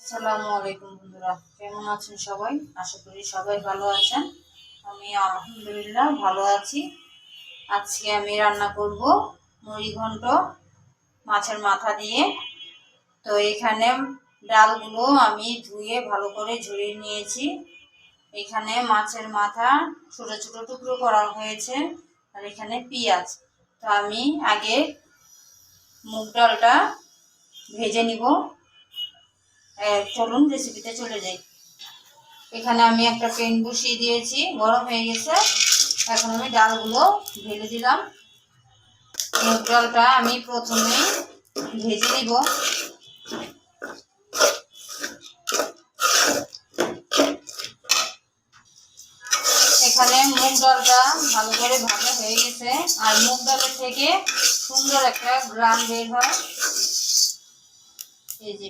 আসসালামু আলাইকুম বন্ধুরা, কেমন আছেন সবাই? আশা করি সবাই ভালো আছেন। আমি আলহামদুলিল্লাহ ভালো আছি। আজকে আমি রান্না করব মুড়িঘণ্ট মাছের মাথা দিয়ে। তো এখানে ডালগুলো আমি ধুয়ে ভালো করে ঝরিয়ে নিয়েছি। এখানে মাছের মাথা ছোট ছোট টুকরো করা হয়েছে, আর এখানে পেঁয়াজ। তো আমি আগে মুগ ডালটা ভেজে নিব। চলুন রেসিপিতে চলে যাই। এখানে আমি একটা প্যান বসিয়ে দিয়েছি, গরম হয়ে গেছে। এখন আমি ডালগুলো ঢেলে দিলাম। মুগ ডালটা আমি প্রথমে ভেজে নিব। এখানে মুগ ডালটা ভালো করে ভাজা হয়ে গেছে, আর মুগ ডালের থেকে সুন্দর একটা গ্রান বের হয়। এই যে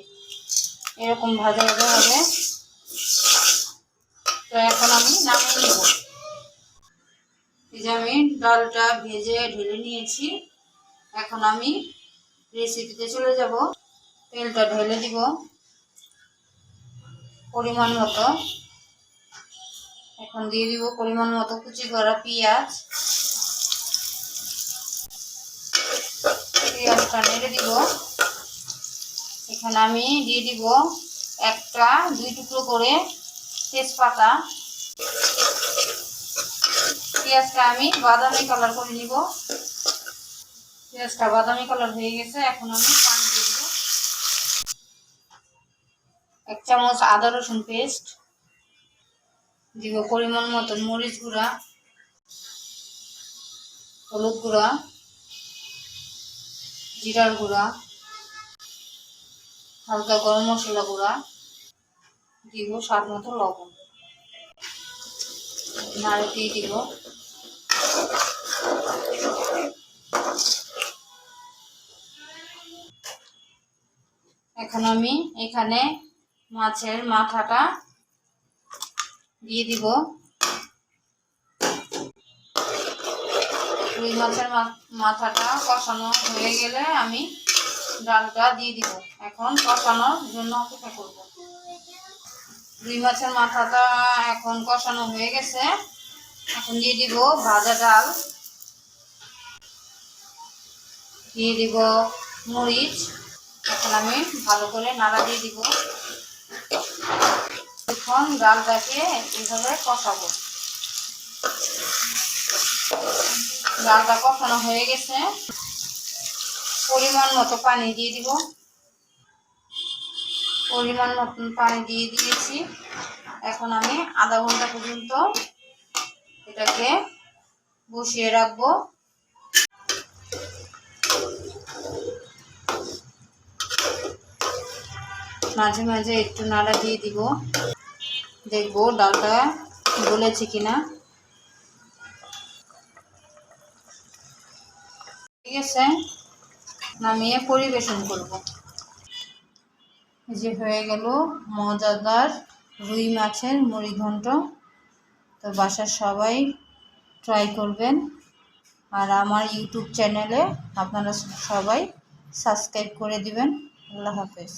এরকম ভাজা ভাজা হবে। তো এখন আমি নামিয়ে নিব। এই যে আমি ডালটা ভেজে ঢেলে নিয়েছি। এখন আমি রেসিপিতে চলে যাব। তেলটা ঢেলে দিব পরিমাণ মতো। এখন দিয়ে দিব পরিমাণ মতো কুচি করা পেঁয়াজ। পেঁয়াজটা নেড়ে দিব। এখানে আমি দিয়ে দিব একটা 2 টুকরো করে তেজপাতা। পেঁয়াজটা আমি বাদামি কালার করে নিব। পেঁয়াজটা বাদামি কালার হয়ে গেছে। এখন আমি পানি দিয়ে দিব। 1 চামচ আদা রসুন পেস্ট দিব। পরিমাণ মতো মরিচ গুঁড়া, হলুদ গুঁড়া, জিরার গুঁড়া, হালকা গরম মশলা গুঁড়া দিব, স্বাদ মতো লবণ নাড়ে দিয়ে দিব। এখন আমি এখানে মাছের মাথাটা দিয়ে দিব। রুই মাছের মাথাটা কষানো হয়ে গেলে আমি ডালটা দিয়ে দিব। এখন কষানোর জন্য অপেক্ষা করব। রুই মাছের মাথাটা এখন কষানো হয়ে গেছে। এখন দিয়ে দিব ভাজা ডাল, দিয়ে দিব মরিচ। এখন আমি ভালো করে নাড়া দিয়ে দিব। এখন ডালটাকে এইভাবে কষাবো। ডালটা কষানো হয়ে গেছে। পরিমাণ মতো পানি দিয়ে দিব। পরিমাণ মতন পানি দিয়ে দিয়েছি। এখন আমি আধা ঘন্টা পর্যন্ত এটাকে বসিয়ে রাখবো। মাঝে মাঝে একটু নাড়া দিয়ে দিব। দেখবো ডালটা গলেছে কিনা। ঠিক আছে, নামিয়ে পরিবেশন করব। যে হয়ে গেল মজাদার রুই মাছের মুড়িঘণ্ট। তো বাসার সবাই ট্রাই করবেন, আর আমার ইউটিউব চ্যানেলে আপনারা সবাই সাবস্ক্রাইব করে দিবেন। আল্লাহ হাফেজ।